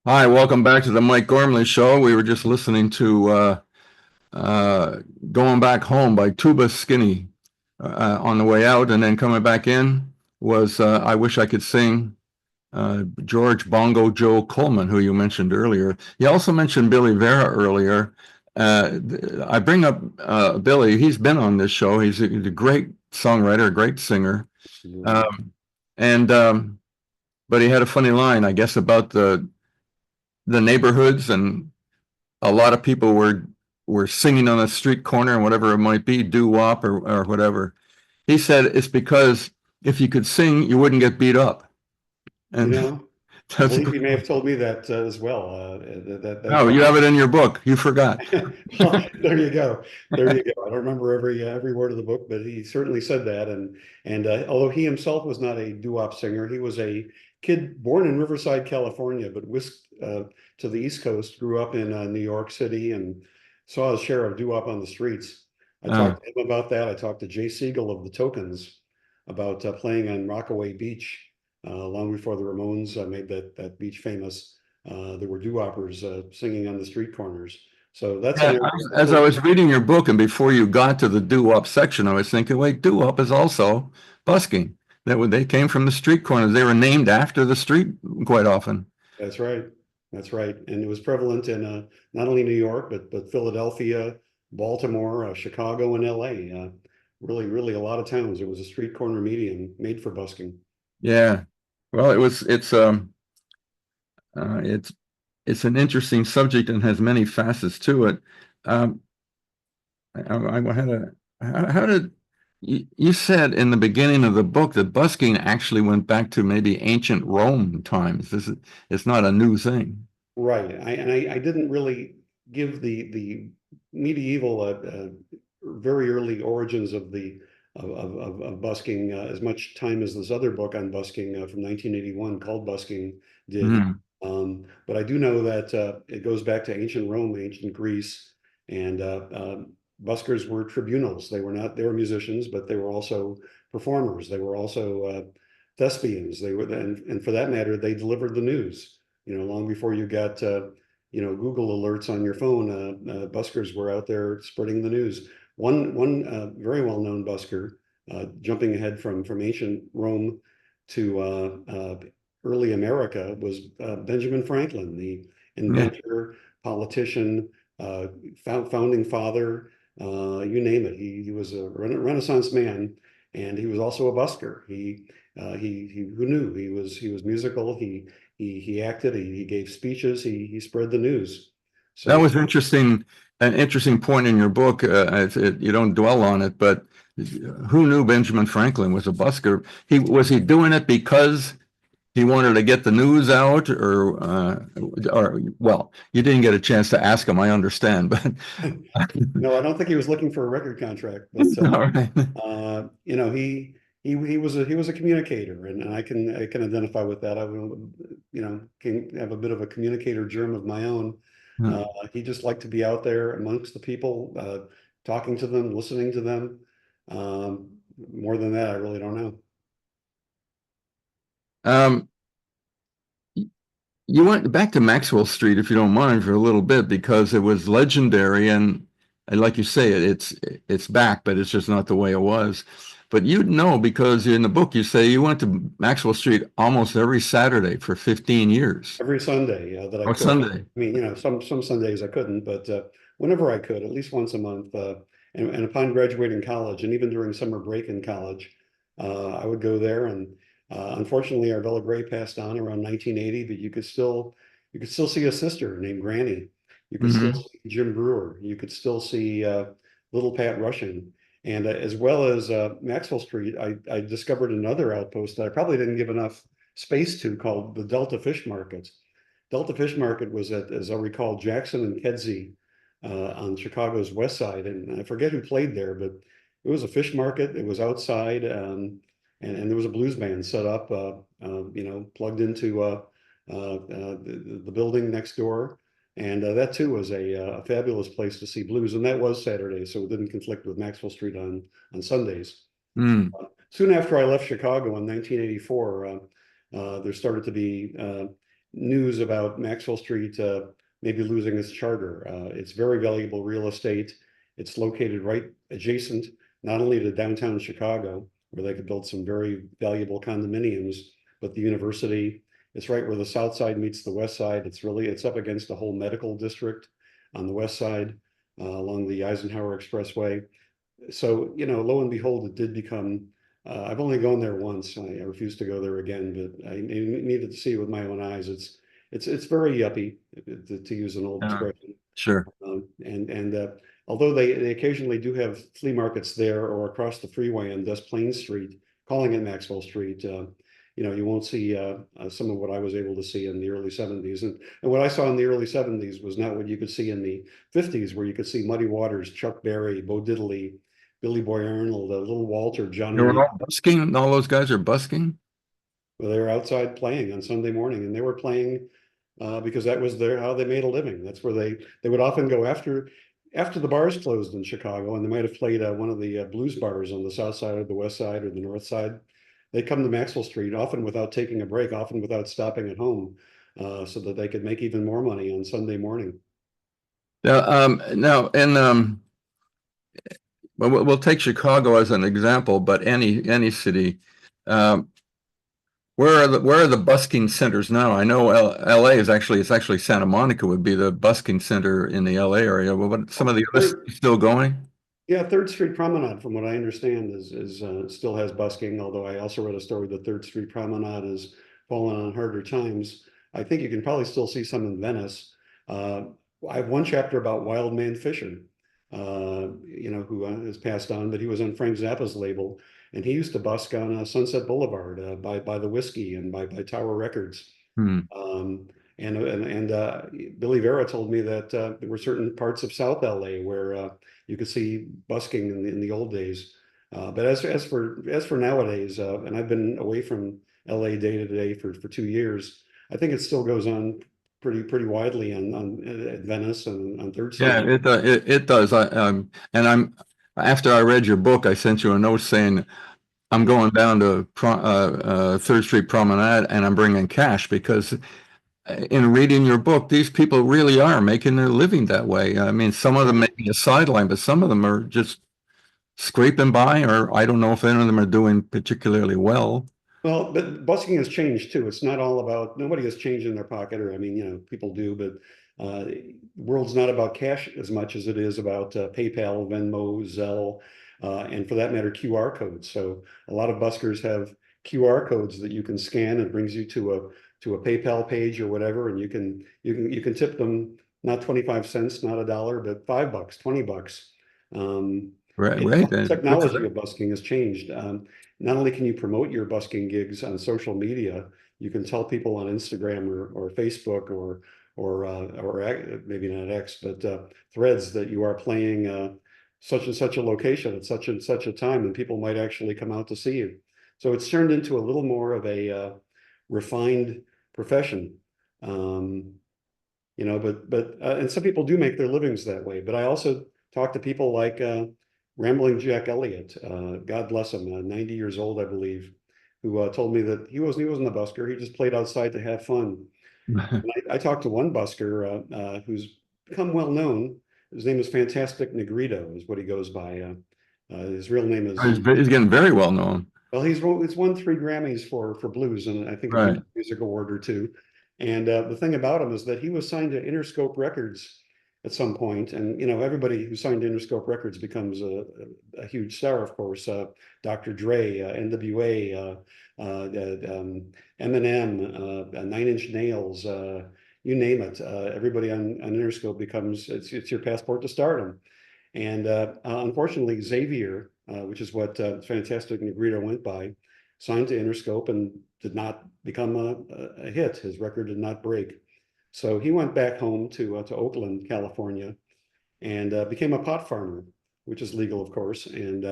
Hi, welcome back to the Mike Gormley Show. We were just listening to Going Back Home by Tuba Skinny on the way out, and then coming back in was I Wish I Could Sing, George Bongo Joe Coleman, who you mentioned earlier. You also mentioned Billy Vera earlier. I bring up Billy. He's been on this show. He's a great songwriter, a great singer. Absolutely. And But he had a funny line, I guess, about the neighborhoods, and a lot of people were singing on a street corner and whatever it might be, doo wop or whatever. He said it's because if you could sing, you wouldn't get beat up. You And know, I that's a believe good you may have point. told me that as well. Oh, you have it in your book. You forgot. Well, there you go. There you go. I don't remember every word of the book, but he certainly said that. And although he himself was not a doo-wop singer, he was a kid born in Riverside, California, but whisked to the East Coast, grew up in New York City, and saw his share of doo-wop on the streets. I Uh, talked to him about that. I talked to Jay Siegel of the Tokens about playing on Rockaway Beach long before the Ramones made that beach famous. There were doo-woppers singing on the street corners. So that's an yeah, area. as I was reading your book, and before you got to the doo wop section, I was thinking, wait, doo wop is also busking. They came from the street corners. They were named after the street quite often. That's right. That's right. And it was prevalent in not only New York, but Philadelphia, Baltimore, Chicago, and LA. Really a lot of towns. It was a street corner medium made for busking. Yeah. Well, uh, it's it's an interesting subject and has many facets to it. Um, I had a how did you said in the beginning of the book that busking actually went back to maybe ancient Rome times. It's not a new thing. Right. I didn't really give the medieval very early origins of the of busking as much time as this other book on busking from 1981 called Busking did. Mhm. But I do know that it goes back to ancient Rome, ancient Greece, and buskers were tribunals. They were musicians, but they were also performers. They were also thespians. And for that matter, they delivered the news. Long before you got Google alerts on your phone, buskers were out there spreading the news. One very well known busker, jumping ahead from ancient Rome to early America, was Benjamin Franklin, the Yeah. inventor, politician, uh, founding father, you name it. He was a Renaissance man, and he was also a busker. He who knew he was musical. He acted. He gave speeches. He spread the news. That So was interesting, an interesting point in your book. You don't dwell on it, but who knew Benjamin Franklin was a busker? Was he doing it because he wanted to get the news out, or well, you didn't get a chance to ask him. I understand, but no, I don't think he was looking for a record contract, but all right. he was a communicator, and I can identify with that. I will, can have a bit of a communicator germ of my own. Uh, he just liked to be out there amongst the people, talking to them, listening to them. More than that, I really don't know. Um, you went back to Maxwell Street, if you don't mind, for a little bit because it was legendary, and like you say, it's back, but it's just not the way it was. But you'd know because in the book you say you went to Maxwell Street almost every Saturday for 15 years Every Sunday that I or could. Sunday. I mean, some Sundays I couldn't, but whenever I could, at least once a month. And upon graduating college, and even during summer break in college, I would go there. And unfortunately, Arvella Gray passed on around 1980, but you could still see a sister named Granny. You could still Hmm. see Jim Brewer. You could still see little Pat Rushing. And as well as Maxwell Street, I discovered another outpost that I probably didn't give enough space to, called the Delta Fish Market. Delta Fish Market was at, as I recall, Jackson and Kedzie on Chicago's west side. And I forget who played there, but it was a fish market. It was outside, and there was a blues band set up, plugged into the building next door. And that too was a fabulous place to see blues. And that was Saturday, so it didn't conflict with Maxwell Street on Sundays. Mm. Soon after I left Chicago in 1984, there started to be news about Maxwell Street maybe losing its charter. It's very valuable real estate. It's located right adjacent, not only to downtown Chicago, where they could build some very valuable condominiums, but the university. It's right where the south side meets the west side. It's up against the whole medical district on the west side along the Eisenhower Expressway. So, lo and behold, it did become, I've only gone there once. I refuse to go there again, but I needed to see it with my own eyes. It's very yuppie, to use an old expression. Sure. And although they occasionally do have flea markets there or across the freeway on Des Plaines Street, calling it Maxwell Street, you won't see some of what I was able to see in the early 70s. And what I saw in the early 70s was not what you could see in the 50s, where you could see Muddy Waters, Chuck Berry, Bo Diddley, Billy Boy Arnold, Little Walter, They Johnny were Lee. all busking. All those guys are busking. Well, they were outside playing on Sunday morning, and they were playing because that was how they made a living. That's where they would often go after the bars closed in Chicago, and they might have played one of the blues bars on the south side or the west side or the north side. They come to Maxwell Street, often without taking a break, often without stopping at home, so that they could make even more money on Sunday morning. Now, and well, we'll take Chicago as an example, but any city. Where are the busking centers now? I know L.A. it's actually Santa Monica would be the busking center in the L.A. area. Well, what some of the other cities still going? Yeah, Third Street Promenade, from what I understand, is still has busking. Although I also read a story that Third Street Promenade has fallen on harder times. I think you can probably still see some in Venice. I have one chapter about Wild Man Fisher, who has passed on, but he was on Frank Zappa's label, and he used to busk on Sunset Boulevard by the Whiskey and by Tower Records. Hmm. And Billy Vera told me that there were certain parts of South LA where you could see busking in the old days. But as for nowadays, and I've been away from LA day to day for 2 years, I think it still goes on pretty widely on at Venice and on Third Street. Yeah, it does. And after I read your book, I sent you a note saying I'm going down to Third Street Promenade and I'm bringing cash because in reading your book, these people really are making their living that way. I mean, some of them may be a sideline, but some of them are just scraping by, or I don't know if any of them are doing particularly well. Well, but busking has changed too. It's not all about, nobody has change in their pocket, or I mean, people do, but the world's not about cash as much as it is about PayPal, Venmo, Zelle, and for that matter, QR codes. So a lot of buskers have QR codes that you can scan, and it brings you to a PayPal page or whatever, and you can tip them not 25 cents, not $1, but $5, $20. Right. The technology of busking has changed. Not only can you promote your busking gigs on social media, you can tell people on Instagram or Facebook or maybe not X, but Threads that you are playing such and such a location at such and such a time, and people might actually come out to see you. So it's turned into a little more of a refined profession. But and some people do make their livings that way. But I also talk to people like Rambling Jack Elliott, God bless him, 90 years old, I believe, who told me that he wasn't a busker. He just played outside to have fun. I talked to one busker who's become well known. His name is Fantastic Negrito, is what he goes by. His real name is. He's getting very well known. Well, he's won 3 Grammys for blues, and I think a music award or two. And the thing about him is that he was signed to Interscope Records at some point, and everybody who signed to Interscope Records becomes a huge star, of course. Dr. Dre, NWA, Eminem, Nine Inch Nails, you name it. Everybody on Interscope becomes it's your passport to stardom. And unfortunately, Xavier, which is what Fantastic Negrito went by, signed to Interscope and did not become a hit. His record did not break. So he went back home to Oakland, California, and became a pot farmer, which is legal, of course. And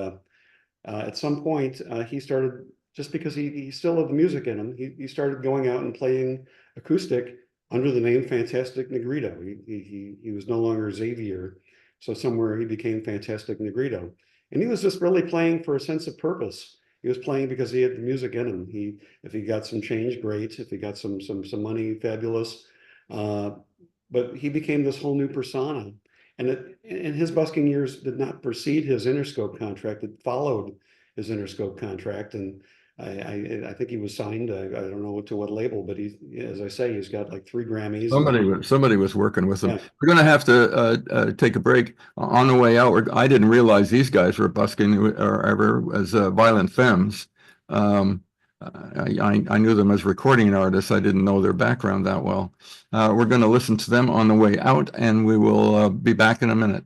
at some point, he started, just because he still had the music in him, he started going out and playing acoustic under the name Fantastic Negrito. He was no longer Xavier. So somewhere he became Fantastic Negrito. And he was just really playing for a sense of purpose. He was playing because he had the music in him. If he got some change, great. If he got some money, fabulous. But he became this whole new persona. And his busking years did not precede his Interscope contract. It followed his Interscope contract. And I think he was signed, I don't know to what label, but as I say, he's got like 3 Grammys. Somebody was working with him. Yeah. We're going to have to take a break. On the way out, I didn't realize these guys were busking or ever as Violent Femmes. I knew them as recording artists. I didn't know their background that well. We're going to listen to them on the way out, and we will be back in a minute.